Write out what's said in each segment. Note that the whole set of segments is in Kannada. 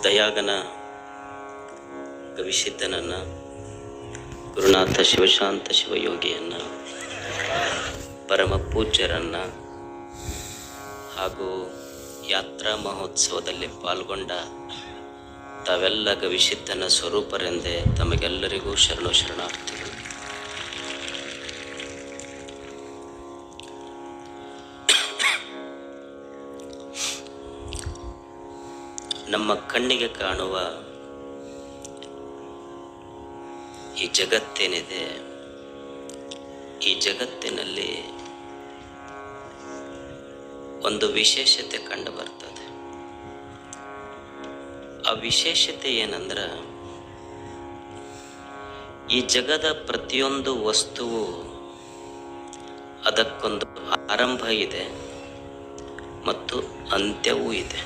ದಯಾಗನ ಕವಿಸಿದ್ದನನ್ನು, ಗುರುನಾಥ ಶಿವಶಾಂತ ಶಿವಯೋಗಿಯನ್ನು, ಪರಮ ಪೂಜ್ಯರನ್ನು ಹಾಗೂ ಯಾತ್ರಾ ಮಹೋತ್ಸವದಲ್ಲಿ ಪಾಲ್ಗೊಂಡ ತಾವೆಲ್ಲ ಗವಿಸಿದ್ದನ ಸ್ವರೂಪರೆಂದೇ ತಮಗೆಲ್ಲರಿಗೂ ಶರಣಾರ್ಥಿಗಳು. ನಮ್ಮ ಕಣ್ಣಿಗೆ ಕಾಣುವ ಈ ಜಗತ್ತೇನಿದೆ, ಈ ಜಗತ್ತಿನಲ್ಲಿ ಒಂದು ವಿಶೇಷತೆ ಕಂಡು ಬರ್ತದೆ. ಆ ವಿಶೇಷತೆ ಏನಂದ್ರೆ, ಈ ಜಗದ ಪ್ರತಿಯೊಂದು ವಸ್ತುವು ಅದಕ್ಕೊಂದು ಆರಂಭ ಇದೆ ಮತ್ತು ಅಂತ್ಯವೂ ಇದೆ.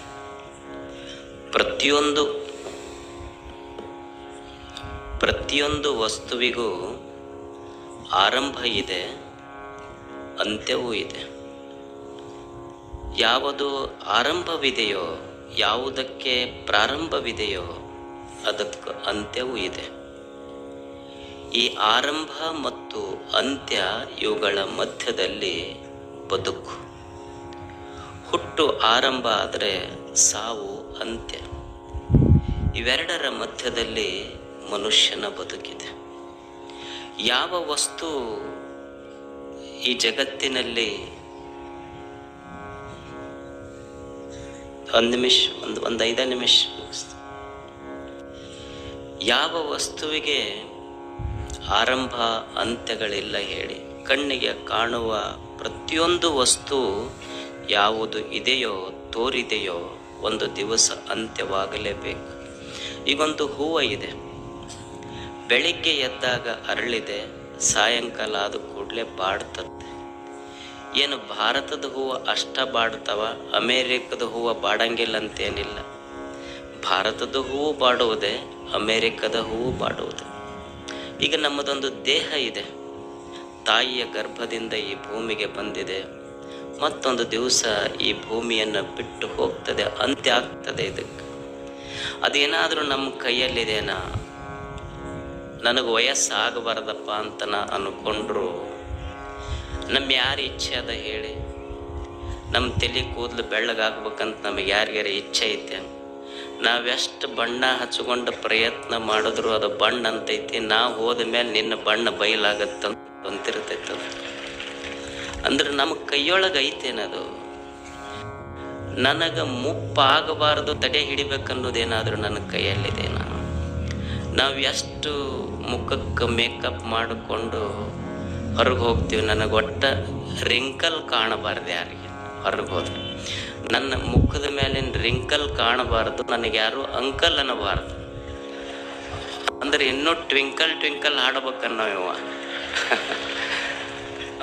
ಪ್ರತಿಯೊಂದು ವಸ್ತುವಿಗೂ ಆರಂಭ ಇದೆ, ಅಂತ್ಯವೂ ಇದೆ. ಯಾವುದು ಆರಂಭವಿದೆಯೋ, ಯಾವುದಕ್ಕೆ ಪ್ರಾರಂಭವಿದೆಯೋ ಅದಕ್ಕೆ ಅಂತ್ಯವೂ ಇದೆ. ಈ ಆರಂಭ ಮತ್ತು ಅಂತ್ಯ ಇವುಗಳ ಮಧ್ಯದಲ್ಲಿ ಬದುಕು. ಹುಟ್ಟು ಆರಂಭ ಆದರೆ ಸಾವು ಅಂತ್ಯ. ಇವೆರಡರ ಮಧ್ಯದಲ್ಲಿ ಮನುಷ್ಯನ ಬದುಕಿದೆ. ಯಾವ ವಸ್ತು ಈ ಜಗತ್ತಿನಲ್ಲಿ ಒಂದು 5 ನಿಮಿಷ ಯಾವ ವಸ್ತುವಿಗೆ ಆರಂಭ ಅಂತ್ಯಗಳಿಲ್ಲ ಹೇಳಿ? ಕಣ್ಣಿಗೆ ಕಾಣುವ ಪ್ರತಿಯೊಂದು ವಸ್ತು ಯಾವುದು ಇದೆಯೋ, ತೋರಿದೆಯೋ, ಒಂದು ದಿವಸ ಅಂತ್ಯವಾಗಲೇಬೇಕು. ಈಗೊಂದು ಹೂವು ಇದೆ, ಬೆಳಿಗ್ಗೆ ಎದ್ದಾಗ ಅರಳಿದೆ, ಸಾಯಂಕಾಲ ಆದ ಕೂಡಲೇ ಬಾಡ್ತದೆ. ಏನು ಭಾರತದ ಹೂವು ಅಷ್ಟ ಬಾಡ್ತವ, ಅಮೇರಿಕದ ಹೂವು ಬಾಡಂಗಿಲ್ಲ ಅಂತೇನಿಲ್ಲ. ಭಾರತದ ಹೂವು ಬಾಡುವುದೇ, ಅಮೇರಿಕದ ಹೂವು ಬಾಡುವುದೇ. ಈಗ ನಮ್ಮದೊಂದು ದೇಹ ಇದೆ, ತಾಯಿಯ ಗರ್ಭದಿಂದ ಈ ಭೂಮಿಗೆ ಬಂದಿದೆ, ಮತ್ತೊಂದು ದಿವಸ ಈ ಭೂಮಿಯನ್ನು ಬಿಟ್ಟು ಹೋಗ್ತದೆ, ಅಂತ್ಯ ಆಗ್ತದೆ. ಇದಕ್ಕೆ ಅದೇನಾದರೂ ನಮ್ಮ ಕೈಯಲ್ಲಿದೇನಾ? ನನಗೆ ವಯಸ್ಸಾಗಬಾರ್ದಪ್ಪ ಅಂತ ಅಂದ್ಕೊಂಡ್ರು ನಮ್ಮ ಯಾರು ಇಚ್ಛೆ ಅದ ಹೇಳಿ? ನಮ್ಮ ತಲೆ ಕೂದಲು ಬೆಳ್ಳಗಾಗ್ಬೇಕಂತ ನಮಗೆ ಯಾರಿಗಾರ ಇಚ್ಛೆ ಐತೆ? ನಾವೆಷ್ಟು ಬಣ್ಣ ಹಚ್ಕೊಂಡು ಪ್ರಯತ್ನ ಮಾಡಿದ್ರು ಅದು ಬಣ್ಣ ಅಂತೈತಿ. ನಾವು ಹೋದ ಮೇಲೆ ನಿನ್ನ ಬಣ್ಣ ಬಯಲಾಗತ್ತಂತಿರ್ತೈತೆ. ಅಂದ್ರೆ ನಮ್ಮ ಕೈಯೊಳಗೆ ಐತೇನದು? ನನಗೆ ಮುಪ್ಪಾಗಬಾರ್ದು, ತಡೆ ಹಿಡಿಬೇಕನ್ನೋದೇನಾದರೂ ನನ್ನ ಕೈಯಲ್ಲಿದೇನಾ? ನಾವು ಎಷ್ಟು ಮುಖಕ್ಕೆ ಮೇಕಪ್ ಮಾಡಿಕೊಂಡು ಹೊರಗೆ ಹೋಗ್ತೀವಿ. ನನಗೆ ಒಟ್ಟ ರಿಂಕಲ್ ಕಾಣಬಾರ್ದು ಯಾರಿಗೆ ಹೊರಗೆ ಹೋದ್ರೆ. ನನ್ನ ಮುಖದ ಮೇಲಿನ ರಿಂಕಲ್ ಕಾಣಬಾರ್ದು, ನನಗೆ ಯಾರು ಅಂಕಲ್ ಅನ್ನಬಾರ್ದು. ಅಂದ್ರೆ ಇನ್ನೂ ಟ್ವಿಂಕಲ್ ಟ್ವಿಂಕಲ್ ಹಾಡ್ಬೇಕನ್ನೋ ಇವ.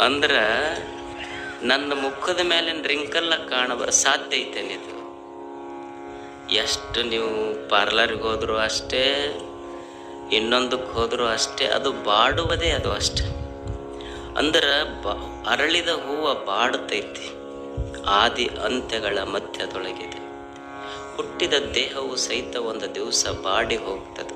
ಅಂದ್ರೆ ನನ್ನ ಮುಖದ ಮೇಲಿನ ರಿಂಕಲ್ಲ ಸಾಧ್ಯ ಐತೇನಿದು? ಎಷ್ಟು ನೀವು ಪಾರ್ಲರ್ಗೆ ಹೋದ್ರು ಅಷ್ಟೇ, ಇನ್ನೊಂದಕ್ಕೆ ಹೋದ್ರು ಅಷ್ಟೇ, ಅದು ಬಾಡುವುದೇ ಅದು ಅಷ್ಟೆ. ಅಂದ್ರೆ ಅರಳಿದ ಹೂವು ಬಾಡುತ್ತೈತಿ, ಆದಿ ಅಂತ್ಯಗಳ ಮಧ್ಯದೊಳಗಿದೆ. ಹುಟ್ಟಿದ ದೇಹವು ಸಹಿತ ಒಂದು ದಿವಸ ಬಾಡಿ ಹೋಗ್ತದೆ.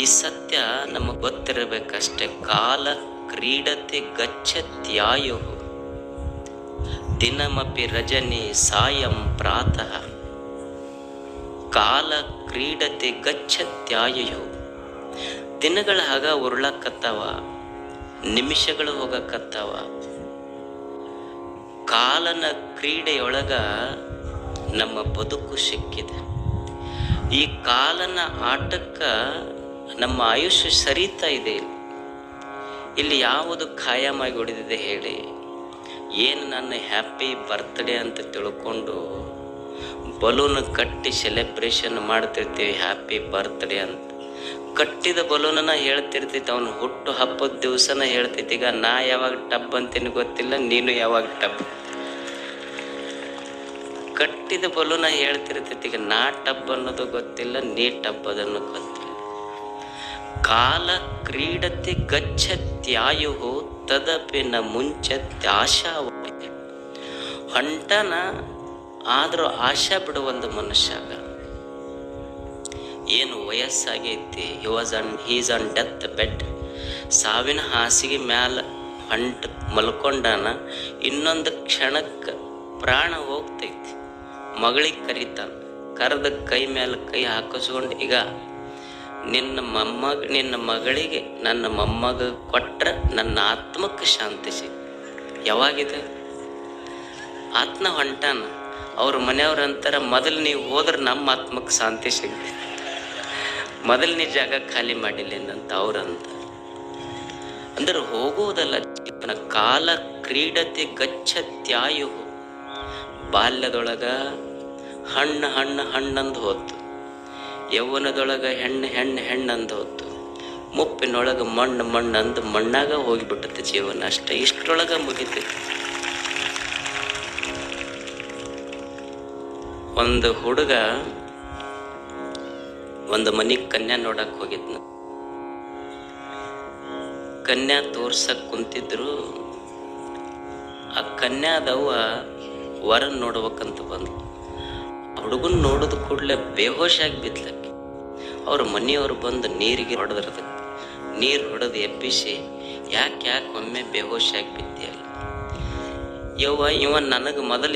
ಈ ಸತ್ಯ ನಮಗೆ ಗೊತ್ತಿರಬೇಕಷ್ಟೆ. ಕಾಲ ಕ್ರೀಡತೆ ಗಚ್ಚತ್ಯಾಯು ದಿನಮಪಿ ರಜನಿ ಸಾಯಂ ಪ್ರಾತಃ. ಕಾಲ ಕ್ರೀಡತೆ ಗಚ್ಚತ್ಯಾಯು. ದಿನಗಳ ಹಾಗ ಉರುಳಕತ್ತಾವ, ನಿಮಿಷಗಳು ಹೋಗಕತ್ತಾವ. ಕಾಲನ ಕ್ರೀಡೆಯೊಳಗ ನಮ್ಮ ಬದುಕು ಸಿಕ್ಕಿದೆ. ಈ ಕಾಲನ ಆಟಕ್ಕೆ ನಮ್ಮ ಆಯುಷ್ಯ ಸರಿತಾ ಇದೆ. ಇಲ್ಲಿ ಯಾವುದು ಖಾಯಮಾಗಿ ಹೊಡೆದಿದೆ ಹೇಳಿ? ಏನು ನನ್ನ ಹ್ಯಾಪಿ ಬರ್ತ್ಡೇ ಅಂತ ತಿಳ್ಕೊಂಡು ಬಲೂನ್ ಕಟ್ಟಿ ಸೆಲೆಬ್ರೇಷನ್ ಮಾಡ್ತಿರ್ತೀವಿ, ಹ್ಯಾಪಿ ಬರ್ತ್ಡೇ ಅಂತ. ಕಟ್ಟಿದ ಬಲೂನನ್ನ ಹೇಳ್ತಿರ್ತೈತಿ, ಅವನು ಹುಟ್ಟು ಹಬ್ಬದ ದಿವಸನ ಹೇಳ್ತೈತಿ. ಈಗ ನಾ ಯಾವಾಗ ಟಬ್ ಅಂತೀನಿ ಗೊತ್ತಿಲ್ಲ, ನೀನು ಯಾವಾಗ ಟಬ್. ಕಟ್ಟಿದ ಬಲೂನ ಹೇಳ್ತಿರ್ತೈತಿ, ಈಗ ನಾ ಟಬ್ ಅನ್ನೋದು ಗೊತ್ತಿಲ್ಲ, ನೀ ಟಬ್ ಅದನ್ನು ಗೊತ್ತಿಲ್ಲ. ಕಾಲ ಕ್ರೀಡತೆ ಗಚ್ಚತ್ಯಾಯು ತದಪಿ ನ ಮುಂಚತ್ಯಾಶಾವತಿ. ಹೊಂಟನ ಆದರೂ ಆಶಾ ಬಿಡುವಲ್ದು ಮನುಷ್ಯಾಗ. ಏನು ವಯಸ್ಸಾಗೈತಿ, ಹೀಸ್ ಆನ್ ಡೆತ್ ಬೆಡ್, ಸಾವಿನ ಹಾಸಿಗೆ ಮ್ಯಾಲ ಮಲ್ಕೊಂಡಾನ. ಇನ್ನೊಂದು ಕ್ಷಣಕ್ಕೆ ಪ್ರಾಣ ಹೋಗ್ತೈತಿ. ಮಗಳಿಗೆ ಕರೀತಾನ, ಕರೆದ ಕೈ ಮೇಲೆ ಕೈ ಹಾಕಿಸ್ಕೊಂಡು, ಈಗ ನಿನ್ನ ಮಗಳಿಗೆ ನನ್ನ ಮೊಮ್ಮಗ ಕೊಟ್ರೆ ನನ್ನ ಆತ್ಮಕ್ಕೆ ಶಾಂತಿ ಸಿಗ್ತದೆ. ಯಾವಾಗಿದೆ? ಆತ್ಮ ಹೊಂಟಾನ. ಅವ್ರ ಮನೆಯವ್ರ ಅಂತಾರೆ, ಮೊದಲು ನೀವು ಹೋದ್ರೆ ನಮ್ಮ ಆತ್ಮಕ್ಕೆ ಶಾಂತಿ ಸಿಗ್ತದೆ, ಮೊದಲು ನೀ ಜಾಗ ಖಾಲಿ ಮಾಡಿಲ್ಲೇನಂತ ಅವ್ರಂತ. ಅಂದ್ರೆ ಹೋಗುವುದಲ್ಲ ಜೀವನ. ಕಾಲ ಕ್ರೀಡತೆ ಗಚ್ಚತ್ಯಾಯು. ಬಾಲ್ಯದೊಳಗ ಹಣ್ಣಂದು ಹೋತು, ಯೌವನದೊಳಗ ಹೆಣ್ಣಂದು ಹೋತು, ಮುಪ್ಪಿನೊಳಗೆ ಮಣ್ಣಂದು ಮಣ್ಣಾಗ ಹೋಗಿಬಿಟ್ಟತೆ ಜೀವನ. ಅಷ್ಟೇ, ಇಷ್ಟರೊಳಗ ಮುಗಿತೈತಿ. ಒಂದು ಹುಡುಗ ಒಂದು ಮನೆಗೆ ಕನ್ಯಾ ನೋಡಕ್ ಹೋಗಿದ್ನು. ಕನ್ಯಾ ತೋರ್ಸಕ್ ಕುಂತಿದ್ರು. ಆ ಕನ್ಯಾದವ್ವ ವರನ್ ನೋಡ್ಬೇಕಂತ ಬಂದು ಹುಡುಗನ್ ನೋಡಿದ ಕೂಡಲೇ ಬೇಹೋಶಾಗಿ ಬಿದ್ಲಕ್ಕೆ. ಅವ್ರ ಮನೆಯವ್ರು ಬಂದು ನೀರಿಗೆ ಹೊಡೆದ್ರದಕ್ಕೆ. ನೀರು ಹೊಡೆದು ಎಬ್ಬಿಸಿ, ಯಾಕೆ ಒಮ್ಮೆ ಬೇಹೋಶಾಗಿ ಬಿದ್ದಿಯಲ್ಲ?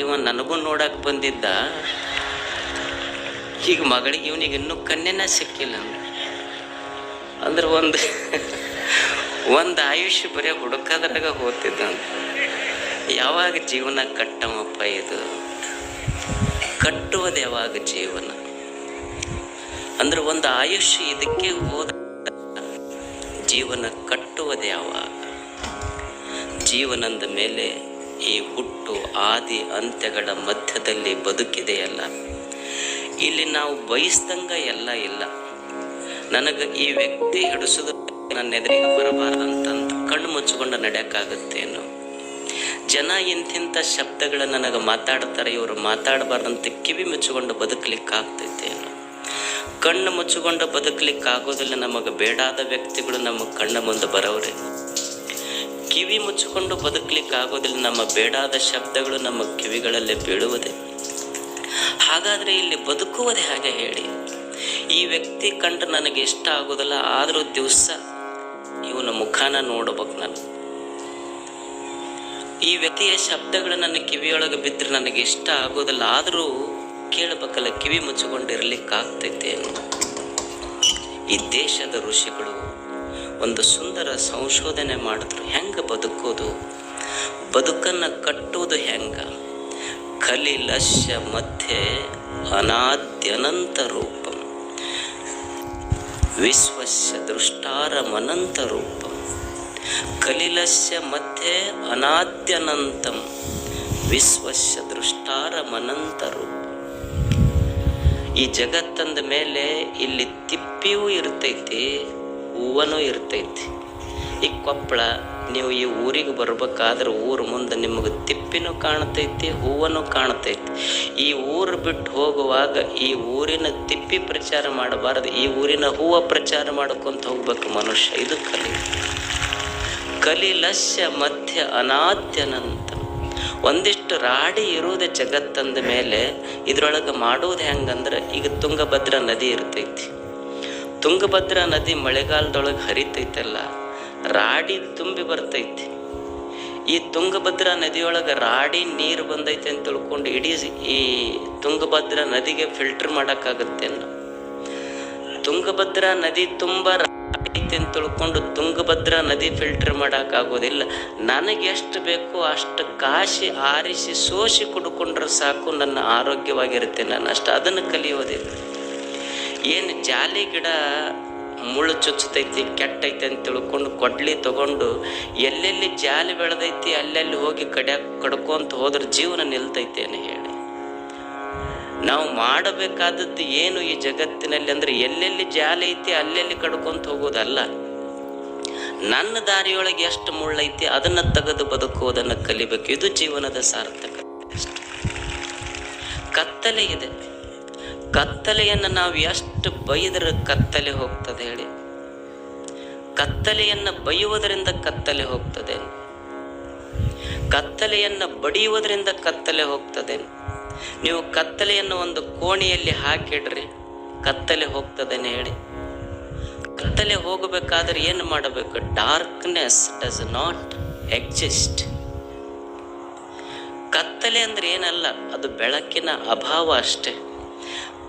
ಇವನ್ ನನಗೂ ನೋಡಕ್ ಬಂದಿದ್ದ, ಈಗ ಮಗಳಿಗೆ ಇವನಿಗೆ ಇನ್ನೂ ಕನ್ಯೆನ ಸಿಕ್ಕಿಲ್ಲ ಅಂದ್ರೆ ಒಂದು ಆಯುಷ್ಯ ಬರೀ ಹುಡುಕದ್ರಾಗ ಹೋಗ್ತಿದ್ದ. ಯಾವಾಗ ಜೀವನ ಕಟ್ಟಮಪ್ಪ? ಇದು ಕಟ್ಟುವುದು ಯಾವಾಗ ಜೀವನ? ಅಂದ್ರೆ ಒಂದು ಆಯುಷ್ಯ ಇದಕ್ಕೆ ಹೋದ. ಜೀವನ ಕಟ್ಟುವುದು ಯಾವಾಗ? ಜೀವನದ ಮೇಲೆ ಈ ಹುಟ್ಟು ಆದಿ ಅಂತ್ಯಗಳ ಮಧ್ಯದಲ್ಲಿ ಬದುಕಿದೆಯಲ್ಲ, ಇಲ್ಲಿ ನಾವು ಬಯಸ್ದಂಗ ಎಲ್ಲ ಇಲ್ಲ. ನನಗೆ ಈ ವ್ಯಕ್ತಿ ಹಿಡಿಸೋದು ನನ್ನ ಎದುರಿಗೆ ಬರಬಾರ್ದಂತಂತ ಕಣ್ಣು ಮುಚ್ಚಿಕೊಂಡು ನಡೆಯೋಕ್ಕಾಗತ್ತೇನು? ಜನ ಇಂತಿಂಥ ಶಬ್ದಗಳ ನನಗೆ ಮಾತಾಡ್ತಾರೆ, ಇವರು ಮಾತಾಡಬಾರ್ದಂತ ಕಿವಿ ಮುಚ್ಚಿಕೊಂಡು ಬದುಕಲಿಕ್ಕಾಗ್ತೈತೇನು? ಕಣ್ಣು ಮುಚ್ಚಿಕೊಂಡು ಬದುಕಲಿಕ್ಕಾಗೋದಿಲ್ಲ. ನಮಗೆ ಬೇಡಾದ ವ್ಯಕ್ತಿಗಳು ನಮ್ಮ ಕಣ್ಣ ಮುಂದೆ ಬರೋವ್ರೆ. ಕಿವಿ ಮುಚ್ಚಿಕೊಂಡು ಬದುಕಲಿಕ್ಕಾಗೋದಿಲ್ಲ. ನಮ್ಮ ಬೇಡಾದ ಶಬ್ದಗಳು ನಮ್ಮ ಕಿವಿಗಳಲ್ಲೇ ಬೀಳುವುದೇ. ಹಾಗಾದರೆ ಇಲ್ಲಿ ಬದುಕುವುದೇ ಹಾಗೆ ಹೇಳಿ? ಈ ವ್ಯಕ್ತಿ ಕಂಡು ನನಗೆ ಇಷ್ಟ ಆಗೋದಿಲ್ಲ, ಆದರೂ ದಿವಸ ಇವನ ಮುಖಾನ ನೋಡ್ಬೇಕು ನಾನು. ಈ ವ್ಯಕ್ತಿಯ ಶಬ್ದಗಳು ನನ್ನ ಕಿವಿಯೊಳಗೆ ಬಿದ್ದರೆ ನನಗೆ ಇಷ್ಟ ಆಗೋದಿಲ್ಲ, ಆದರೂ ಕೇಳಬೇಕಲ್ಲ, ಕಿವಿ ಮುಚ್ಚಿಕೊಂಡಿರ್ಲಿಕ್ಕಾಗ್ತೈತೇನು? ಈ ದೇಶದ ಋಷಿಗಳು ಒಂದು ಸುಂದರ ಸಂಶೋಧನೆ ಮಾಡಿದ್ರು. ಹೆಂಗೆ ಬದುಕೋದು, ಬದುಕನ್ನು ಕಟ್ಟುವುದು ಹೆಂಗ? ಕಲಿಲಸ್ಯ ಮಧ್ಯೆ ಅನಾದ್ಯನಂತ ರೂಪಂ ವಿಶ್ವಸ್ಯ ದೃಷ್ಟಾರಮನಂತ ರೂಪಂ. ಕಲಿಲಸ್ಯ ಮಧ್ಯೆ ಅನಾದ್ಯನಂತಂ ವಿಶ್ವಸ್ಯ ದೃಷ್ಟಾರಮನಂತ ರೂಪಂ. ಈ ಜಗತ್ತಂದ ಮೇಲೆ ಇಲ್ಲಿ ತಿಪ್ಪಿಯೂ ಇರ್ತೈತಿ, ಹೂವನೂ ಇರ್ತೈತಿ. ಈ ಕೊಪ್ಪಳ, ನೀವು ಈ ಊರಿಗೆ ಬರ್ಬೇಕಾದ್ರೆ ಊರ ಮುಂದೆ ನಿಮಗೆ ತಿಪ್ಪಿನೂ ಕಾಣ್ತೈತಿ, ಹೂವನೂ ಕಾಣ್ತೈತಿ. ಈ ಊರು ಬಿಟ್ಟು ಹೋಗುವಾಗ ಈ ಊರಿನ ತಿಪ್ಪಿ ಪ್ರಚಾರ ಮಾಡಬಾರದು, ಈ ಊರಿನ ಹೂವು ಪ್ರಚಾರ ಮಾಡ್ಕೊಂತ ಹೋಗ್ಬೇಕು ಮನುಷ್ಯ. ಇದು ಕಲಿಲಸ್ಯ ಮಧ್ಯ ಅನಾದ್ಯನಂತ. ಒಂದಿಷ್ಟು ರಾಡಿ ಇರುವುದೇ ಜಗತ್ತಂದ ಮೇಲೆ. ಇದ್ರೊಳಗೆ ಮಾಡೋದು ಹೆಂಗಂದ್ರೆ, ಈಗ ತುಂಗಭದ್ರಾ ನದಿ ಇರ್ತೈತಿ. ತುಂಗಭದ್ರಾ ನದಿ ಮಳೆಗಾಲದೊಳಗೆ ಹರಿತೈತಲ್ಲ, ರಾಡಿ ತುಂಬಿ ಬರ್ತೈತಿ. ಈ ತುಂಗಭದ್ರಾ ನದಿಯೊಳಗೆ ರಾಡಿ ನೀರು ಬಂದೈತೆ ಅಂತ ತಿಳ್ಕೊಂಡು ಇಡೀ ಈ ತುಂಗಭದ್ರಾ ನದಿಗೆ ಫಿಲ್ಟರ್ ಮಾಡೋಕ್ಕಾಗತ್ತೆ? ತುಂಗಭದ್ರಾ ನದಿ ತುಂಬ ರಾಡಿ ಐತೆ ಅಂತ ತಿಳ್ಕೊಂಡು ತುಂಗಭದ್ರಾ ನದಿ ಫಿಲ್ಟರ್ ಮಾಡೋಕ್ಕಾಗೋದಿಲ್ಲ. ನನಗೆ ಎಷ್ಟು ಬೇಕೋ ಅಷ್ಟು ಕಾಶಿ ಆರಿಸಿ ಸೋಸಿ ಕುಡ್ಕೊಂಡ್ರೆ ಸಾಕು, ನನ್ನ ಆರೋಗ್ಯವಾಗಿರುತ್ತೆ ನಾನು ಅಷ್ಟು. ಅದನ್ನು ಕಲಿಯೋದಿಲ್ಲ. ಏನು ಜಾಲಿ ಗಿಡ ಮುಳ್ಳು ಚುಚ್ಚತೈತಿ, ಕೆಟ್ಟೈತೆ ಅಂತ ತಿಳ್ಕೊಂಡು ಕೊಡ್ಲಿ ತಗೊಂಡು ಎಲ್ಲೆಲ್ಲಿ ಜಾಲಿ ಬೆಳೆದೈತಿ ಅಲ್ಲೆಲ್ಲಿ ಹೋಗಿ ಕಡ್ಕೊಂತ ಹೋದ್ರೆ ಜೀವನ ನಿಲ್ತೈತೇನೆ ಹೇಳಿ? ನಾವು ಮಾಡಬೇಕಾದದ್ದು ಏನು ಈ ಜಗತ್ತಿನಲ್ಲಿ ಅಂದ್ರೆ, ಎಲ್ಲೆಲ್ಲಿ ಜಾಲಿ ಐತಿ ಅಲ್ಲೆಲ್ಲಿ ಕಡ್ಕೊಂತ ಹೋಗೋದಲ್ಲ. ನನ್ನ ದಾರಿಯೊಳಗೆ ಎಷ್ಟು ಮುಳ್ಳೈತಿ ಅದನ್ನು ತೆಗೆದು ಬದುಕುವುದನ್ನು ಕಲಿಬೇಕು. ಇದು ಜೀವನದ ಸಾರ್ಥಕತೆ. ಕತ್ತಲೆ ಇದೆ. ಕತ್ತಲೆಯನ್ನು ನಾವು ಎಷ್ಟು ಬೈದರೆ ಕತ್ತಲೆ ಹೋಗ್ತದೆ ಹೇಳಿ? ಕತ್ತಲೆಯನ್ನು ಬೈಯುವುದರಿಂದ ಕತ್ತಲೆ ಹೋಗ್ತದೆ? ಕತ್ತಲೆಯನ್ನು ಬಡಿಯುವುದರಿಂದ ಕತ್ತಲೆ ಹೋಗ್ತದೆ? ನೀವು ಕತ್ತಲೆಯನ್ನು ಒಂದು ಕೋಣೆಯಲ್ಲಿ ಹಾಕಿಡ್ರಿ, ಕತ್ತಲೆ ಹೋಗ್ತದೇನೆ ಹೇಳಿ? ಕತ್ತಲೆ ಹೋಗಬೇಕಾದ್ರೆ ಏನು ಮಾಡಬೇಕು? Darkness does not exist. ಕತ್ತಲೆ ಅಂದ್ರೆ ಏನಲ್ಲ, ಅದು ಬೆಳಕಿನ ಅಭಾವ ಅಷ್ಟೇ.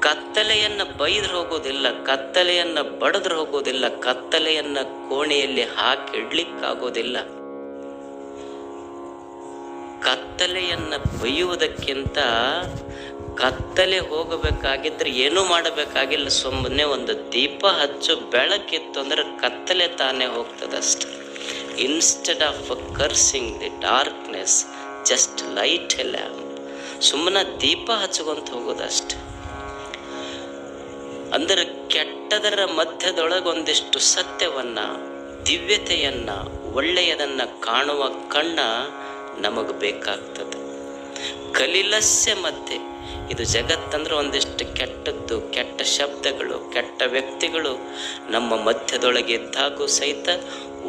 ಕತ್ತಲೆಯನ್ನ ಬೈದ್ರೆ ಹೋಗೋದಿಲ್ಲ, ಕತ್ತಲೆಯನ್ನ ಬಡದ್ರೆ ಹೋಗೋದಿಲ್ಲ, ಕತ್ತಲೆಯನ್ನ ಕೋಣೆಯಲ್ಲಿ ಹಾಕಿ ಇಡ್ಲಿಕ್ಕಾಗೋದಿಲ್ಲ. ಕತ್ತಲೆಯನ್ನ ಬೈಯುವುದಕ್ಕಿಂತ ಕತ್ತಲೆ ಹೋಗಬೇಕಾಗಿದ್ರೆ ಏನೂ ಮಾಡಬೇಕಾಗಿಲ್ಲ, ಸುಮ್ಮನೆ ಒಂದು ದೀಪ ಹಚ್ಚು, ಬೆಳಕಿತ್ತು ಅಂದ್ರೆ ಕತ್ತಲೆ ತಾನೇ ಹೋಗ್ತದಷ್ಟೆ. Instead of cursing the darkness just light a lamp. ಸುಮ್ಮನೆ ದೀಪ ಹಚ್ಕೊಂತ ಹೋಗೋದಷ್ಟೆ. ಅಂದರೆ ಕೆಟ್ಟದರ ಮಧ್ಯದೊಳಗೊಂದಿಷ್ಟು ಸತ್ಯವನ್ನ, ದಿವ್ಯತೆಯನ್ನ, ಒಳ್ಳೆಯದನ್ನ ಕಾಣುವ ಕಣ್ಣ ನಮಗೆ ಬೇಕಾಗ್ತದೆ. ಕಲಿಲಸ್ಯ ಮಧ್ಯೆ, ಇದು ಜಗತ್ತಂದ್ರೆ ಒಂದಿಷ್ಟು ಕೆಟ್ಟದ್ದು, ಕೆಟ್ಟ ಶಬ್ದಗಳು, ಕೆಟ್ಟ ವ್ಯಕ್ತಿಗಳು ನಮ್ಮ ಮಧ್ಯದೊಳಗೆ ಇದ್ದಾಗೂ ಸಹಿತ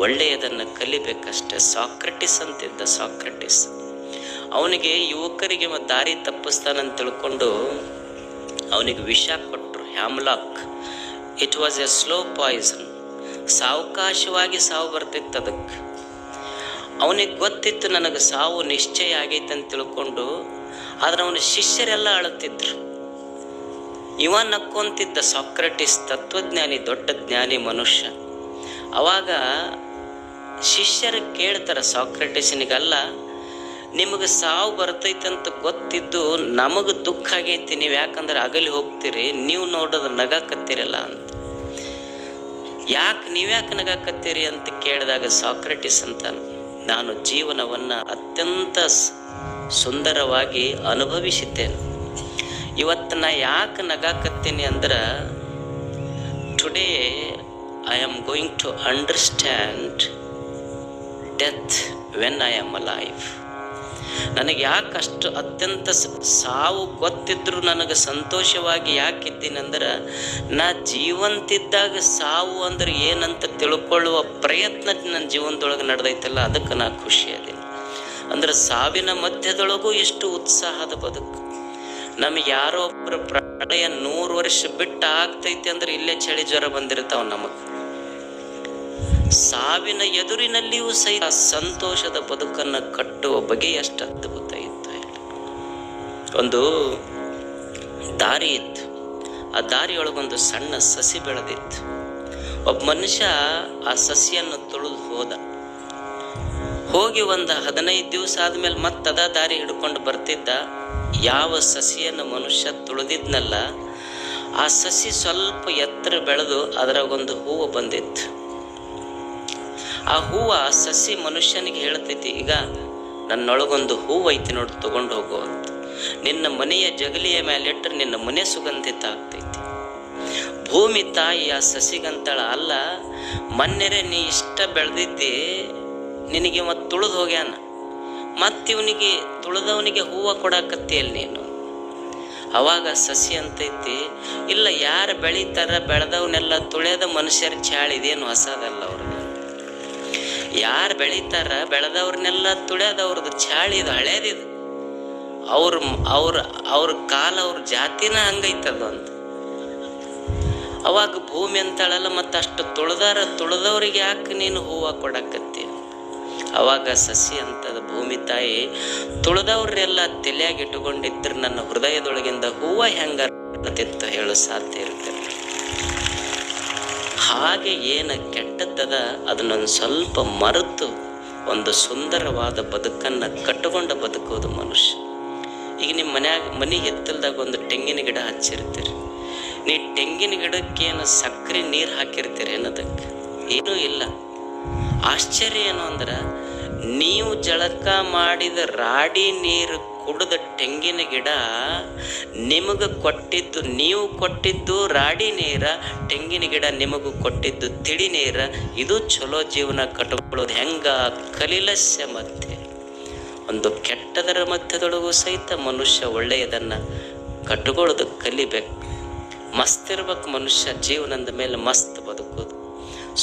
ಒಳ್ಳೆಯದನ್ನು ಕಲಿಬೇಕಷ್ಟೆ. ಸಾಕ್ರೆಟಿಸ್ ಅಂತಿದ್ದ, ಸಾಕ್ರೆಟಿಸ್ ಅವನಿಗೆ ಯುವಕರಿಗೆ ದಾರಿ ತಪ್ಪಿಸ್ತಾನಂತ ತಿಳ್ಕೊಂಡು ಅವನಿಗೆ ವಿಷ ಕೊಟ್ಟರು, hemlock. It was a slow poison. ಸಾವಕಾಶವಾಗಿ ಸಾವು ಬರ್ತಿತ್ತು ಅದಕ್ಕೆ. ಅವನಿಗೆ ಗೊತ್ತಿತ್ತು ನನಗೆ ಸಾವು ನಿಶ್ಚಯ ಆಗೈತೆ ಅಂತ ತಿಳ್ಕೊಂಡು. ಆದ್ರೆ ಅವನ ಶಿಷ್ಯರೆಲ್ಲ ಅಳುತ್ತಿದ್ರು, ಇವ ನಕ್ಕೊಂತಿದ್ದ. ಸಾಕ್ರೆಟಿಸ್ ತತ್ವಜ್ಞಾನಿ, ದೊಡ್ಡ ಜ್ಞಾನಿ ಮನುಷ್ಯ. ಅವಾಗ ಶಿಷ್ಯರು ಕೇಳ್ತಾರೆ ಸಾಕ್ರೆಟಿಸ್ನಿಗಲ್ಲ, ನಿಮಗೆ ಸಾವು ಬರ್ತೈತಂತ ಗೊತ್ತಿದ್ದು ನಮಗೆ ದುಃಖ ಆಗೈತಿ, ನೀವು ಯಾಕಂದ್ರೆ ಅಗಲಿ ಹೋಗ್ತೀರಿ, ನೀವು ನೋಡೋದು ನಗಾಕತ್ತೀರಲ್ಲ ಅಂತ. ನೀವ್ಯಾಕೆ ನಗಾಕತ್ತೀರಿ ಅಂತ ಕೇಳಿದಾಗ ಸಾಕ್ರೆಟಿಸ್ ಅಂತ, ನಾನು ಜೀವನವನ್ನು ಅತ್ಯಂತ ಸುಂದರವಾಗಿ ಅನುಭವಿಸಿದ್ದೇನೆ. ಇವತ್ತು ನಾ ಯಾಕೆ ನಗಾಕತ್ತೀನಿ ಅಂದ್ರೆ, today I am going to understand death when I am alive. ನನಗೆ ಯಾಕೆ ಅಷ್ಟು ಅತ್ಯಂತ ಸಾವು ಗೊತ್ತಿದ್ರು ನನಗೆ ಸಂತೋಷವಾಗಿ ಯಾಕಿದ್ದೀನಿ ಅಂದ್ರೆ, ನಾ ಜೀವಂತಿದ್ದಾಗ ಸಾವು ಅಂದ್ರೆ ಏನಂತ ತಿಳ್ಕೊಳ್ಳುವ ಪ್ರಯತ್ನ ನನ್ನ ಜೀವನದೊಳಗೆ ನಡೆದೈತಲ್ಲ, ಅದಕ್ಕೆ ನಾ ಖುಷಿಯಾದೀನಿ. ಅಂದ್ರೆ ಸಾವಿನ ಮಧ್ಯದೊಳಗೂ ಎಷ್ಟು ಉತ್ಸಾಹದ ಬದುಕು. ನಮಗೆ ಯಾರೋ ಒಬ್ಬರು ಪ್ರಳಯ 100 ವರ್ಷ ಬಿಟ್ಟು ಆಗ್ತೈತಿ ಅಂದ್ರೆ ಇಲ್ಲೇ ಚಳಿ ಜ್ವರ ಬಂದಿರ್ತಾವ ನಮಗೆ. ಸಾವಿನ ಎದುರಿನಲ್ಲಿಯೂ ಸಹಿತ ಸಂತೋಷದ ಬದುಕನ್ನು ಕಟ್ಟುವ ಬಗೆ ಎಷ್ಟು ಅದ್ಭುತ ಇತ್ತು. ಒಂದು ದಾರಿ ಇತ್ತು, ಆ ದಾರಿಯೊಳಗೊಂದು ಸಣ್ಣ ಸಸಿ ಬೆಳೆದಿತ್ತು. ಒಬ್ಬ ಮನುಷ್ಯ ಆ ಸಸಿಯನ್ನು ತುಳಿದು ಹೋಗಿ ಒಂದು 15 ದಿವಸ ಆದ್ಮೇಲೆ ಮತ್ತದ ದಾರಿ ಹಿಡ್ಕೊಂಡು ಬರ್ತಿದ್ದ. ಯಾವ ಸಸಿಯನ್ನು ಮನುಷ್ಯ ತುಳಿದಿದ್ನಲ್ಲ, ಆ ಸಸಿ ಸ್ವಲ್ಪ ಎತ್ತರ ಬೆಳೆದು ಅದರಾಗೊಂದು ಹೂವು ಬಂದಿತ್ತು. ಆ ಹೂವು ಸಸಿ ಮನುಷ್ಯನಿಗೆ ಹೇಳ್ತೈತಿ, ಈಗ ನನ್ನೊಳಗೊಂದು ಹೂವು ಐತಿ ನೋಡಿ, ತಗೊಂಡು ಹೋಗು ಅಂತ. ನಿನ್ನ ಮನೆಯ ಜಗಲಿಯ ಮೇಲೆ ಇಟ್ಟರೆ ನಿನ್ನ ಮನೆ ಸುಗಂಧಿತ ಆಗ್ತೈತಿ. ಭೂಮಿ ತಾಯಿ ಆ ಸಸಿಗಂತಳ, ಅಲ್ಲ ಮೊನ್ನೆರೆ ನೀ ಇಷ್ಟ ಬೆಳೆದಿದ್ದಿ, ನಿನಗೆ ಮತ್ತೆ ತುಳಿದು ಹೋಗ್ಯಾನ, ಮತ್ತಿವನಿಗೆ ತುಳಿದವನಿಗೆ ಹೂವು ಕೊಡಾಕತ್ತಿಯಲ್ಲಿ ನೀನು. ಅವಾಗ ಸಸಿ ಅಂತೈತಿ, ಇಲ್ಲ ಯಾರು ಬೆಳೀತಾರ ಬೆಳೆದವನ್ನೆಲ್ಲ ತುಳಿಯೋದ ಮನುಷ್ಯರ ಚಾಳಿ, ಇದೇನು ಹೊಸದಲ್ಲ. ಅವ್ರಿಗೆ ಯಾರು ಬೆಳೀತಾರ ಬೆಳೆದವ್ರನ್ನೆಲ್ಲ ತುಳಿಯೋದವ್ರದ್ದು ಚಾಳಿ, ಇದು ಹಳೇದಿದು. ಅವ್ರ ಕಾಲ, ಅವ್ರ ಜಾತಿನ ಹಂಗೈತದ ಅಂತ. ಅವಾಗ ಭೂಮಿ ಅಂತಾಳಲ್ಲ, ಮತ್ತಷ್ಟು ತುಳಿದವ್ರಿಗೆ ಯಾಕೆ ನೀನು ಹೂವು ಕೊಡಾಕತ್ತಿ? ಅವಾಗ ಸಸಿ ಅಂತದ, ಭೂಮಿ ತಾಯಿ ತುಳಿದವ್ರೆಲ್ಲ ತಲೆಯಾಗಿ ಇಟ್ಟುಕೊಂಡಿದ್ರೆ ನನ್ನ ಹೃದಯದೊಳಗಿಂದ ಹೂವು ಹೆಂಗತ್ತಿತ್ತು ಹೇಳು, ಸಾಧ್ಯ ಇರ್ತದೆ. ಹಾಗೆ ಏನು ಕೆಟ್ಟದ್ದದ ಅದನ್ನೊಂದು ಸ್ವಲ್ಪ ಮರೆತು ಒಂದು ಸುಂದರವಾದ ಬದುಕನ್ನು ಕಟ್ಟಿಕೊಂಡ ಬದುಕೋದು ಮನುಷ್ಯ. ಈಗ ನಿಮ್ಮ ಮನೆ ಹಿತ್ತಲ್ದಾಗ ಒಂದು ತೆಂಗಿನ ಗಿಡ ಹಚ್ಚಿರ್ತೀರಿ. ನೀ ತೆಂಗಿನ ಗಿಡಕ್ಕೇನು ಸಕ್ಕರೆ ನೀರು ಹಾಕಿರ್ತೀರಿ ಅನ್ನೋದಕ್ಕೆ ಏನೂ ಇಲ್ಲ. ಆಶ್ಚರ್ಯ ಏನು ಅಂದ್ರೆ, ನೀವು ಜಳಕ ಮಾಡಿದ ರಾಡಿ ನೀರು ಕುಡಿದ ತೆಂಗಿನ ಗಿಡ ನಿಮಗೆ ಕೊಟ್ಟಿದ್ದು, ನೀವು ಕೊಟ್ಟಿದ್ದು ರಾಡಿ ನೀರ, ತೆಂಗಿನ ಗಿಡ ನಿಮಗೂ ಕೊಟ್ಟಿದ್ದು ತಿಳಿ ನೀರ. ಇದು ಚಲೋ ಜೀವನ ಕಟ್ಟಿಕೊಳ್ಳೋದು ಹೆಂಗ? ಕಲಿಲಸ್ಯ ಮಧ್ಯೆ, ಒಂದು ಕೆಟ್ಟದರ ಮಧ್ಯದೊಳಗೂ ಸಹಿತ ಮನುಷ್ಯ ಒಳ್ಳೆಯದನ್ನು ಕಟ್ಟಿಕೊಳ್ಳೋದು ಕಲಿಬೇಕು. ಮಸ್ತ್ ಇರ್ಬೇಕು ಮನುಷ್ಯ. ಜೀವನದ ಮೇಲೆ ಮಸ್ತ್ ಬದುಕೋದು,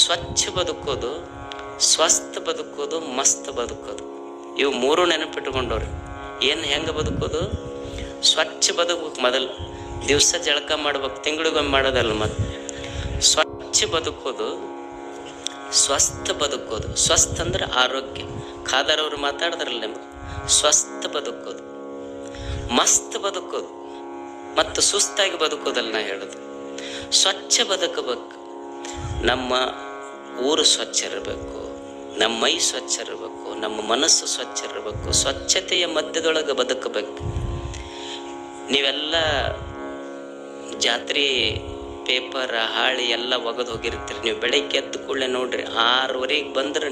ಸ್ವಚ್ಛ ಬದುಕೋದು, ಸ್ವಸ್ಥ ಬದುಕೋದು, ಮಸ್ತ್ ಬದುಕೋದು, ಇವು ಮೂರು ನೆನಪಿಟ್ಟುಕೊಂಡವ್ರು. ಏನು ಹೆಂಗೆ ಬದುಕೋದು? ಸ್ವಚ್ಛ ಬದುಕಬೇಕು ಮೊದಲು. ದಿವಸ ಜಳಕ ಮಾಡ್ಬೇಕು, ತಿಂಗಳಿಗೊಮ್ಮೆ ಮಾಡೋದಲ್ಲ. ಮತ್ತು ಸ್ವಚ್ಛ ಬದುಕೋದು, ಸ್ವಸ್ಥ ಬದುಕೋದು. ಸ್ವಸ್ಥ ಅಂದ್ರೆ ಆರೋಗ್ಯ. ಖಾದರ್ ಅವರು ಮಾತಾಡಿದ್ರಲ್ಲ ನಿಮಗೆ, ಸ್ವಸ್ಥ ಬದುಕೋದು, ಮಸ್ತ್ ಬದುಕೋದು ಮತ್ತು ಸುಸ್ತಾಗಿ ಬದುಕೋದಲ್ಲ ನಾ ಹೇಳೋದು. ಸ್ವಚ್ಛ ಬದುಕಬೇಕು. ನಮ್ಮ ಊರು ಸ್ವಚ್ಛ ಇರಬೇಕು, ನಮ್ಮ ಮೈ ಸ್ವಚ್ಛ ಇರಬೇಕು, ನಮ್ಮ ಮನಸ್ಸು ಸ್ವಚ್ಛ ಇರಬೇಕು. ಸ್ವಚ್ಛತೆಯ ಮಧ್ಯದೊಳಗೆ ಬದುಕಬೇಕು. ನೀವೆಲ್ಲ ಜಾತ್ರೆ ಪೇಪರ್ ಹಾಳಿ ಎಲ್ಲ ಒಗೆದು ಹೋಗಿರ್ತೀರಿ. ನೀವು ಬೆಳಗ್ಗೆ ಎದ್ದು ಕೂಡಲೇ ನೋಡ್ರಿ, 6:00 ಬಂದ್ರೆ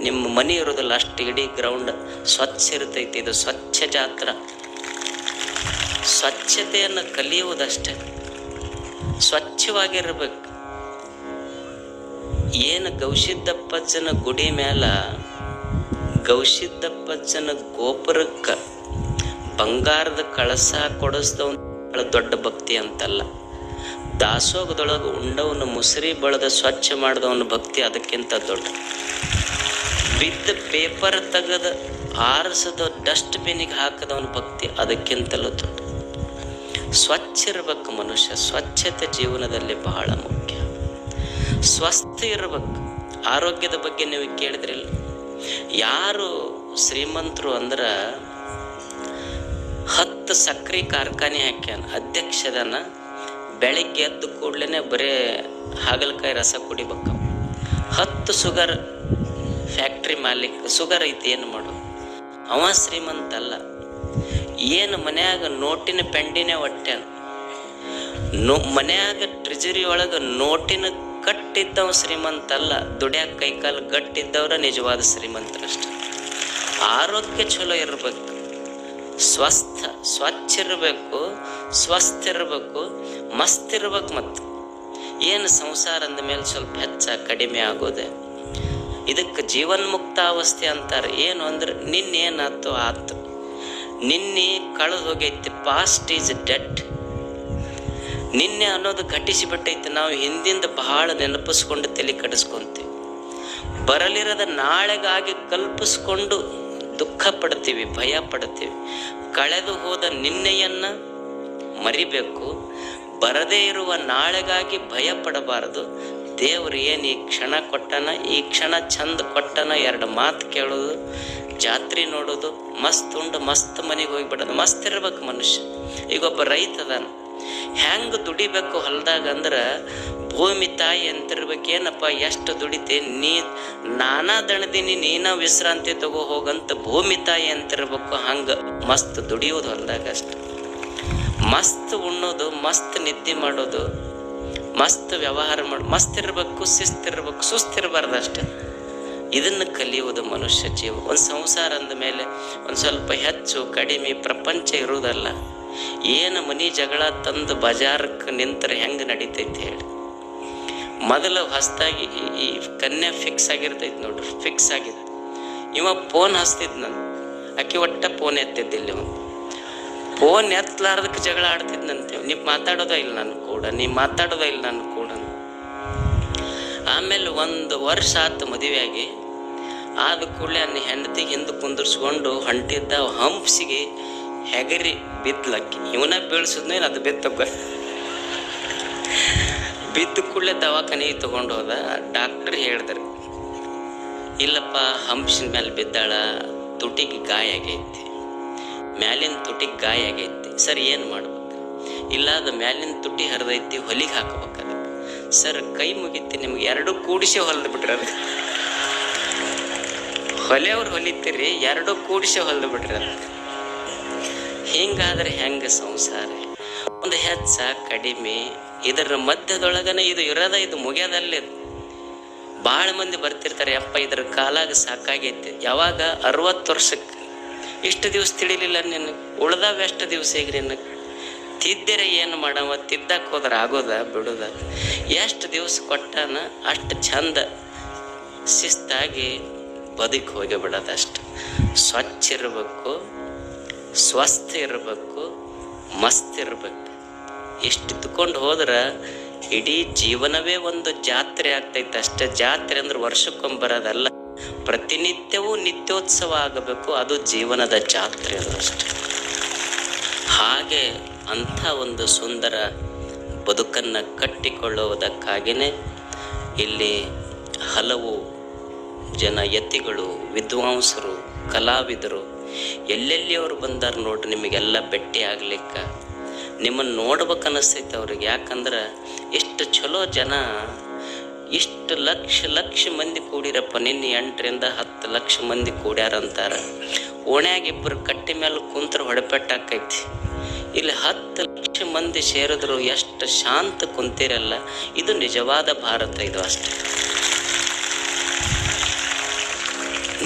ನಿಮ್ಮ ಮನೆ ಇರೋದಿಲ್ಲ, ಅಷ್ಟು ಇಡೀ ಗ್ರೌಂಡ್ ಸ್ವಚ್ಛ ಇರ್ತೈತಿ. ಇದು ಸ್ವಚ್ಛ ಜಾತ್ರೆ. ಸ್ವಚ್ಛತೆಯನ್ನು ಕಲಿಯುವುದಷ್ಟೇ. ಸ್ವಚ್ಛವಾಗಿರ್ಬೇಕು. ಏನು ಗವಿಸಿದ್ದಪ್ಪಜ್ಜನ ಗುಡಿ ಮೇಲ, ಗವಿಸಿದ್ದಪ್ಪಜ್ಜನ ಗೋಪುರಕ್ಕೆ ಬಂಗಾರದ ಕಳಸ ಕೊಡಿಸ್ದವನ ದೊಡ್ಡ ಭಕ್ತಿ ಅಂತಲ್ಲ. ದಾಸೋಗದೊಳಗೆ ಉಂಡವನ ಮುಸುರಿ ಬಳದ ಸ್ವಚ್ಛ ಮಾಡಿದವನ ಭಕ್ತಿ ಅದಕ್ಕಿಂತ ದೊಡ್ಡ. ಬಿದ್ದ ಪೇಪರ್ ತೆಗೆದು ಆರಿಸದ ಡಸ್ಟ್ಬಿನ್ನಿಗೆ ಹಾಕದವನ ಭಕ್ತಿ ಅದಕ್ಕಿಂತಲೂ ದೊಡ್ಡ. ಸ್ವಚ್ಛ ಇರಬೇಕು ಮನುಷ್ಯ. ಸ್ವಚ್ಛತೆ ಜೀವನದಲ್ಲಿ ಬಹಳ ಮುಖ್ಯ. ಸ್ವಸ್ಥ ಇರಬೇಕು. ಆರೋಗ್ಯದ ಬಗ್ಗೆ ನೀವು ಕೇಳಿದ್ರಿಲ್ಲ. ಯಾರು ಶ್ರೀಮಂತರು ಅಂದ್ರೆ 10 ಸಕ್ರೆ ಕಾರ್ಖಾನೆ ಹಾಕ್ಯಾನ, ಅಧ್ಯಕ್ಷದನ. ಬೆಳಿಗ್ಗೆ ಎದ್ದು ಕೂಡಲೇ ಬರೀ ಹಾಗಲಕಾಯಿ ರಸ ಕುಡಿಬೇಕು. 10 ಶುಗರ್ ಫ್ಯಾಕ್ಟ್ರಿ ಮಾಲೀಕ. ಶುಗರ್ ಐತಿ, ಏನು ಮಾಡು, ಅವ ಶ್ರೀಮಂತ ಅಲ್ಲ. ಏನು ಮನ್ಯಾಗ ನೋಟಿನ ಪೆಂಡಿನೇ ಹೊಟ್ಟ್ಯಾನ. ಮನ್ಯಾಗ ಟ್ರೆಜರಿ ಒಳಗೆ ನೋಟಿನ ಕಟ್ಟಿದ್ದವ ಶ್ರೀಮಂತ ಅಲ್ಲ. ದುಡ್ಯಾಕ ಕೈಕಾಲು ಗಟ್ಟಿದ್ದವ್ರ ನಿಜವಾದ ಶ್ರೀಮಂತರಷ್ಟೆ. ಆರೋಗ್ಯ ಚಲೋ ಇರಬೇಕು, ಸ್ವಚ್ಛ ಇರಬೇಕು, ಸ್ವಸ್ಥ ಇರಬೇಕು, ಮಸ್ತ್ ಇರ್ಬೇಕು. ಮತ್ತು ಏನು ಸಂಸಾರ ಅಂದ ಮೇಲೆ ಸ್ವಲ್ಪ ಹೆಚ್ಚ ಕಡಿಮೆ ಆಗೋದೆ. ಇದಕ್ಕೆ ಜೀವನ್ಮುಕ್ತಾವಸ್ಥೆ ಅಂತಾರೆ. ಏನು ಅಂದ್ರೆ ನಿನ್ನೇನಾಯ್ತು ಆಯ್ತು, ನಿನ್ನೆ ಕಳೆದು ಹೋಗೈತಿ. Past is dead. ನಿನ್ನೆ ಅನ್ನೋದು ಘಟಿಸಿಬಿಟ್ಟೈತಿ. ನಾವು ಹಿಂದಿಂದ ಬಹಳ ನೆನಪಿಸ್ಕೊಂಡು ತಲೆ ಕಡಿಸ್ಕೊಂತೀವಿ. ಬರಲಿರದ ನಾಳೆಗಾಗಿ ಕಲ್ಪಿಸ್ಕೊಂಡು ದುಃಖ ಪಡ್ತೀವಿ, ಭಯ ಪಡ್ತೀವಿ. ಕಳೆದು ಹೋದ ನಿನ್ನೆಯನ್ನ ಮರಿಬೇಕು. ಬರದೇ ಇರುವ ನಾಳೆಗಾಗಿ ಭಯ ಪಡಬಾರದು. ದೇವ್ರು ಏನು ಈ ಕ್ಷಣ ಕೊಟ್ಟನ, ಈ ಕ್ಷಣ ಚಂದ ಕೊಟ್ಟನ, 2 ಮಾತು ಕೇಳೋದು, ಜಾತ್ರೆ ನೋಡೋದು, ಮಸ್ತ್ ಉಂಡು ಮಸ್ತ್ ಮನೆಗೆ ಹೋಗಿಬಿಡೋದು. ಮಸ್ತ್ ಇರ್ಬೇಕು ಮನುಷ್ಯ. ಈಗ ಒಬ್ಬ ರೈತ ಅದಾನ, ಹೆಂಗೆ ದುಡಿಬೇಕು ಹೊಲದಾಗ ಅಂದ್ರೆ, ಭೂಮಿ ತಾಯಿ ಅಂತಿರ್ಬೇಕು. ಏನಪ್ಪ ಎಷ್ಟು ದುಡಿತೆ ನೀ, ನಾನಾ ದಣದೀನಿ, ನೀನ ವಿಶ್ರಾಂತಿ ತಗೋ ಹೋಗಂತ ಭೂಮಿ ತಾಯಿ ಅಂತಿರ್ಬೇಕು. ಹಂಗೆ ಮಸ್ತ್ ದುಡಿಯೋದು ಹೊಲದಾಗ ಅಷ್ಟೆ. ಮಸ್ತ್ ಉಣ್ಣೋದು, ಮಸ್ತ್ ನಿದ್ದೆ ಮಾಡೋದು, ಮಸ್ತ್ ವ್ಯವಹಾರ ಮಸ್ತ್ ಇರಬೇಕು. ಶಿಸ್ತಿರ್ಬೇಕು, ಸುಸ್ತಿರಬಾರ್ದು ಅಷ್ಟೆ. ಇದನ್ನು ಕಲಿಯುವುದು ಮನುಷ್ಯ ಜೀವ. ಒಂದು ಸಂಸಾರ ಅಂದ ಮೇಲೆ ಒಂದು ಸ್ವಲ್ಪ ಹೆಚ್ಚು ಕಡಿಮೆ ಪ್ರಪಂಚ ಇರುವುದಲ್ಲ. ಏನು ಮನೆ ಜಗಳ ತಂದು ಬಜಾರಕ್ಕೆ ನಿಂತರೆ ಹೆಂಗೆ ನಡೀತೈತೆ ಹೇಳಿ. ಮೊದಲು ಹೊಸದಾಗಿ ಈ ಕನ್ಯಾ ಫಿಕ್ಸ್ ಆಗಿರ್ತೈತಿ ನೋಡ್ರಿ, ಫಿಕ್ಸ್ ಆಗಿತ್ತು. ಇವ ಫೋನ್ ಹಚ್ತಿದ್ ನಾನು, ಆಕೆ ಒಟ್ಟ ಫೋನ್ ಎತ್ತಿದ್ದಿಲ್ಲ. ಇವನು ಫೋನ್ ಎತ್ತಲಾರ್ದಕ್ಕೆ ಜಗಳ ಆಡ್ತಿದ್ನಂತೇವೆ. ನೀವು ಮಾತಾಡೋದ ಇಲ್ಲ ನಾನು ಕೂಡ, ನೀವು ಮಾತಾಡೋದ ಇಲ್ಲ ನಾನು ಕೂಡ. ಆಮೇಲೆ 1 ವರ್ಷ ಆತು ಮದುವೆಯಾಗಿ. ಆದ ಕೂಡಲೇ ಅನ್ನ ಹೆಂಡತಿಗೆ ಹಿಂದೆ ಕುಂದಿರ್ಸ್ಕೊಂಡು ಹೊಂಟಿದ್ದ. ಹಂಪ್ಸಿಗೆ ಹೆಗರಿ ಬಿದ್ಲಕ್ಕಿ. ಇವನ ಬೀಳ್ಸಿದ್ನೇನು ಅದು ಬಿತ್ತಕ್ಕ. ಬಿದ್ದ ಕೂಡಲೇ ದವಾಖಾನೆಗೆ ತಗೊಂಡು ಹೋದ. ಡಾಕ್ಟ್ರ್ ಹೇಳಿದ್ರು, ಇಲ್ಲಪ್ಪ ಹಂಪ್ಸಿನ ಮೇಲೆ ಬಿದ್ದಾಳ, ತುಟಿಗೆ ಗಾಯ ಆಗೈತಿ, ಮ್ಯಾಲಿನ ತುಟಿಗೆ ಗಾಯ ಆಗೈತಿ. ಸರ್ ಏನು ಮಾಡ್ಬೇಕು? ಇಲ್ಲ ಅದು ಮ್ಯಾಲಿನ ತುಟಿ ಹರಿದೈತಿ, ಹೊಲಿಗೆ ಹಾಕ್ಬೇಕು ಅದಕ್ಕೆ. ಸರ್ ಕೈ ಮುಗಿತಿ, ನಿಮ್ಗೆ 2 ಕೂಡಿಸಿ ಹೊಲಿದು ಬಿಟ್ರಿ. ಅದು ಹೊಲೆಯವ್ರು ಹೊಲಿತೀರಿ, 2 ಕೂಡಿಸಿ ಹೊಲಿದು ಬಿಟ್ರಿ. ಅದಕ್ಕೆ ಹಿಂಗಾದ್ರೆ ಹೆಂಗೆ ಸಂಸಾರ? ಒಂದು ಹೆಚ್ಚ ಕಡಿಮೆ ಇದರ ಮಧ್ಯದೊಳಗನೆ ಇದು ಇರೋದ, ಇದು ಮುಗಿಯೋದಲ್ಲೇ. ಭಾಳ ಮಂದಿ ಬರ್ತಿರ್ತಾರೆ, ಅಪ್ಪ ಇದ್ರ ಕಾಲಾಗ ಸಾಕಾಗೈತಿ. ಯಾವಾಗ 60 ವರ್ಷಕ್ಕೆ ಇಷ್ಟು ದಿವಸ ತಿಳಿಲಿಲ್ಲ ನಿನಗೆ, ಉಳ್ದಾವ ಎಷ್ಟು ದಿವಸ ಈಗ ನಿನಗೆ? ತಿದ್ದರೆ ಏನು ಮಾಡವ, ತಿದ್ದಕ್ಕೆ ಹೋದ್ರೆ ಆಗೋದ ಬಿಡೋದ? ಎಷ್ಟು ದಿವಸ ಕೊಟ್ಟಾನ ಅಷ್ಟು ಚಂದ ಶಿಸ್ತಾಗಿ ಬದುಕಿ ಹೋಗಿ ಬಿಡೋದಷ್ಟು. ಸ್ವಚ್ಛ ಇರಬೇಕು, ಸ್ವಸ್ಥ ಇರಬೇಕು, ಮಸ್ತ್ ಇರಬೇಕು. ಇಷ್ಟು ಇದ್ಕೊಂಡು ಹೋದ್ರೆ ಇಡೀ ಜೀವನವೇ ಒಂದು ಜಾತ್ರೆ ಆಗ್ತೈತೆ ಅಷ್ಟೇ. ಜಾತ್ರೆ ಅಂದ್ರೆ ವರ್ಷಕ್ಕೊಮ್ಮೆ ಬರೋದಲ್ಲ, ಪ್ರತಿನಿತ್ಯವೂ ನಿತ್ಯೋತ್ಸವ ಆಗಬೇಕು. ಅದು ಜೀವನದ ಜಾತ್ರೆ ಅದು ಅಷ್ಟೆ. ಹಾಗೆ ಅಂಥ ಒಂದು ಸುಂದರ ಬದುಕನ್ನು ಕಟ್ಟಿಕೊಳ್ಳುವುದಕ್ಕಾಗಿಯೇ ಇಲ್ಲಿ ಹಲವು ಜನ ಯತಿಗಳು, ವಿದ್ವಾಂಸರು, ಕಲಾವಿದರು ಎಲ್ಲೆಲ್ಲಿಯವರು ಬಂದಾರ ನೋಡ್ರಿ. ನಿಮಗೆಲ್ಲ ಭೇಟಿ ಆಗ್ಲಿಕ್ಕೆ ನಿಮ್ಮನ್ನು ನೋಡ್ಬೇಕನ್ನಿಸ್ತೈತೆ ಅವ್ರಿಗೆ. ಯಾಕಂದ್ರೆ ಇಷ್ಟು ಚಲೋ ಜನ, ಇಷ್ಟು ಲಕ್ಷ ಮಂದಿ ಕೂಡಿರಪ್ಪ. ನಿನ್ನೆ 8ರಿಂದ 10 ಲಕ್ಷ ಮಂದಿ ಕೂಡ್ಯಾರಂತಾರೆ. ಓಣ್ಯಾಗ ಇಬ್ಬರು ಕಟ್ಟಿ ಮೇಲೆ ಕುಂತ್ರ ಹೊಡೆಪೆಟ್ಟಾಕೈತಿ. ಇಲ್ಲಿ 10 ಲಕ್ಷ ಮಂದಿ ಸೇರಿದ್ರು ಎಷ್ಟು ಶಾಂತ ಕುಂತಿರಲ್ಲ. ಇದು ನಿಜವಾದ ಭಾರತ, ಇದು ಅಷ್ಟೆ.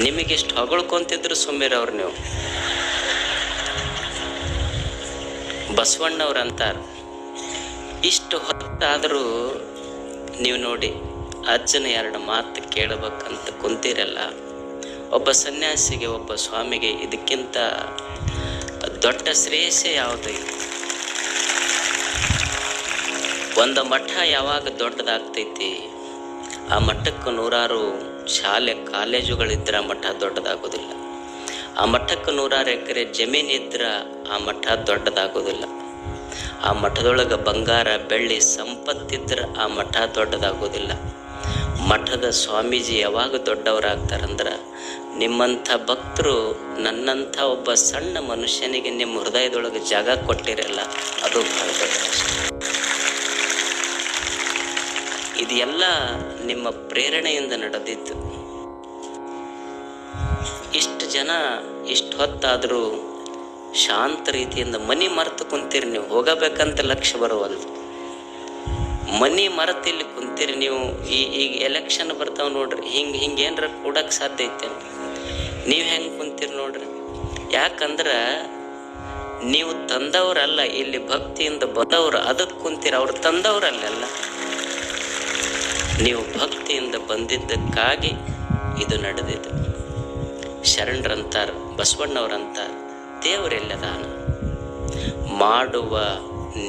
ನಿಮಗಿಷ್ಟು ಹೊಗಳ್ಕೊಂತಿದ್ರು ಸುಮ್ಮಿರವ್ರು ನೀವು. ಬಸವಣ್ಣವ್ರು ಅಂತಾರೆ, ಇಷ್ಟು ಹೊತ್ತಾದರೂ ನೀವು ನೋಡಿ ಅಜ್ಜನ 2 ಮಾತು ಕೇಳಬೇಕಂತ ಕುಂತಿರಲ್ಲ. ಒಬ್ಬ ಸನ್ಯಾಸಿಗೆ, ಒಬ್ಬ ಸ್ವಾಮಿಗೆ ಇದಕ್ಕಿಂತ ದೊಡ್ಡ ಶ್ರೇಯಸ್ಸೇ ಯಾವುದೈತಿ? ಒಂದು ಮಠ ಯಾವಾಗ ದೊಡ್ಡದಾಗ್ತೈತಿ, ಆ ಮಠಕ್ಕೆ 100 ಶಾಲೆ ಕಾಲೇಜುಗಳಿದ್ರೆ ಆ ಮಠ ದೊಡ್ಡದಾಗೋದಿಲ್ಲ. ಆ ಮಠಕ್ಕೆ 100 ಎಕರೆ ಜಮೀನಿದ್ರೆ ಆ ಮಠ ದೊಡ್ಡದಾಗೋದಿಲ್ಲ. ಆ ಮಠದೊಳಗೆ ಬಂಗಾರ ಬೆಳ್ಳಿ ಸಂಪತ್ತಿದ್ರೆ ಆ ಮಠ ದೊಡ್ಡದಾಗೋದಿಲ್ಲ. ಮಠದ ಸ್ವಾಮೀಜಿ ಯಾವಾಗ ದೊಡ್ಡವರಾಗ್ತಾರಂದ್ರೆ, ನಿಮ್ಮಂಥ ಭಕ್ತರು, ನನ್ನಂಥ ಒಬ್ಬ ಸಣ್ಣ ಮನುಷ್ಯನಿಗೆ ನಿಮ್ಮ ಹೃದಯದೊಳಗೆ ಜಾಗ ಕೊಟ್ಟಿರಲ್ಲ, ಅದು ಬಹಳ ದೊಡ್ಡ ಕಷ್ಟ. ಇದು ಎಲ್ಲ ನಿಮ್ಮ ಪ್ರೇರಣೆಯಿಂದ ನಡೆದಿತ್ತು. ಇಷ್ಟು ಜನ ಇಷ್ಟು ಹೊತ್ತಾದರೂ ಶಾಂತ ರೀತಿಯಿಂದ ಮನಿ ಮರೆತು ಕುಂತೀರಿ ನೀವು. ಹೋಗಬೇಕಂತ ಲಕ್ಷ್ಯ ಬರುವಲ್ದು. ಮನಿ ಮರೆತು ಇಲ್ಲಿ ಕುಂತೀರಿ ನೀವು. ಈಗ ಎಲೆಕ್ಷನ್ ಬರ್ತಾವ ನೋಡ್ರಿ, ಹಿಂಗೆ ಏನಾರ ಕೂಡಕ್ಕೆ ಸಾಧ್ಯ ಐತೆ? ನೀವು ಹೆಂಗೆ ಕುಂತೀರಿ ನೋಡ್ರಿ. ಯಾಕಂದ್ರೆ ನೀವು ತಂದವರಲ್ಲ, ಇಲ್ಲಿ ಭಕ್ತಿಯಿಂದ ಬಂದವರು, ಅದಕ್ಕೆ ಕುಂತೀರಿ. ಅವ್ರು ತಂದವರಲ್ಲ, ನೀವು ಭಕ್ತಿಯಿಂದ ಬಂದಿದ್ದಕ್ಕಾಗಿ ಇದು ನಡೆದಿದೆ. ಶರಣರಂತಾರ, ಬಸವಣ್ಣವ್ರಂತಾರ, ದೇವರೆಲ್ಲದಾನ ಮಾಡುವ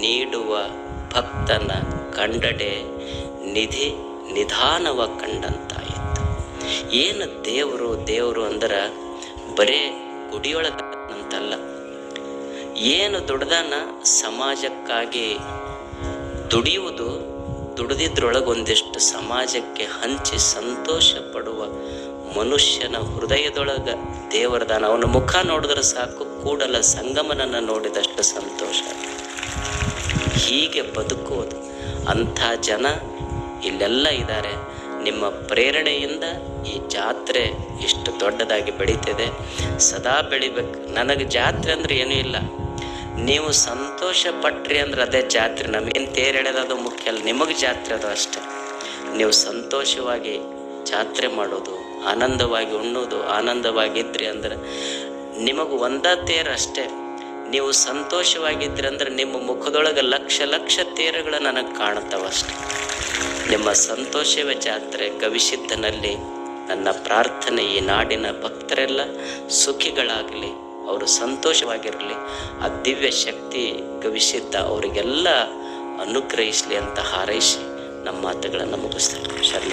ನೀಡುವ ಭಕ್ತನ ಕಂಡಡೆ ನಿಧಿ ನಿಧಾನವ ಕಂಡಂತಾಯಿತು. ಏನು ದೇವರು ಅಂದ್ರೆ ಬರೇ ಗುಡಿಯೊಳಗಂತಲ್ಲ. ಏನು ದುಡ್ದಾನ ಸಮಾಜಕ್ಕಾಗಿ ದುಡಿಯುವುದು, ದುಡಿದಿದ್ರೊಳಗೊಂದಿಷ್ಟು ಸಮಾಜಕ್ಕೆ ಹಂಚಿ ಸಂತೋಷ ಪಡುವ ಮನುಷ್ಯನ ಹೃದಯದೊಳಗೆ ದೇವರದಾನ. ಅವನ ಮುಖ ನೋಡಿದ್ರೆ ಸಾಕು, ಕೂಡಲ ಸಂಗಮನನ್ನು ನೋಡಿದಷ್ಟು ಸಂತೋಷ. ಹೀಗೆ ಬದುಕುವುದು. ಅಂಥ ಜನ ಇಲ್ಲೆಲ್ಲ ಇದ್ದಾರೆ. ನಿಮ್ಮ ಪ್ರೇರಣೆಯಿಂದ ಈ ಜಾತ್ರೆ ಇಷ್ಟು ದೊಡ್ಡದಾಗಿ ಬೆಳೀತಿದೆ. ಸದಾ ಬೆಳಿಬೇಕು. ನನಗೆ ಜಾತ್ರೆ ಅಂದರೆ ಏನೂ ಇಲ್ಲ. ನೀವು ಸಂತೋಷ ಪಟ್ರಿ ಅಂದ್ರೆ ಅದೇ ಜಾತ್ರೆ. ನಮಗೇನು ತೇರೆಳೆದದು ಮುಖ್ಯ ಅಲ್ಲ, ನಿಮಗೆ ಜಾತ್ರೆ ಅದು ಅಷ್ಟೆ. ನೀವು ಸಂತೋಷವಾಗಿ ಜಾತ್ರೆ ಮಾಡೋದು, ಆನಂದವಾಗಿ ಉಣ್ಣೋದು, ಆನಂದವಾಗಿದ್ರಿ ಅಂದ್ರೆ ನಿಮಗೆ ಒಂದೇ ತೇರು ಅಷ್ಟೇ. ನೀವು ಸಂತೋಷವಾಗಿದ್ರಿ ಅಂದ್ರೆ ನಿಮ್ಮ ಮುಖದೊಳಗೆ ಲಕ್ಷ ತೇರುಗಳು ನನಗೆ ಕಾಣುತ್ತವೆ ಅಷ್ಟೆ. ನಿಮ್ಮ ಸಂತೋಷವೇ ಜಾತ್ರೆ. ಗವಿಸಿದ್ಧನಲ್ಲಿ ನನ್ನ ಪ್ರಾರ್ಥನೆ, ಈ ನಾಡಿನ ಭಕ್ತರೆಲ್ಲ ಸುಖಿಗಳಾಗಲಿ, ಅವರು ಸಂತೋಷವಾಗಿರಲಿ. ಆ ದಿವ್ಯ ಶಕ್ತಿ ಗವಿಸಿದ್ಧ ಅವರಿಗೆಲ್ಲ ಅನುಗ್ರಹಿಸಲಿ ಅಂತ ಹಾರೈಸಿ ನಮ್ಮ ಮಾತುಗಳನ್ನು ಮುಗಿಸ್ತಾರೆ. ಶರಣ.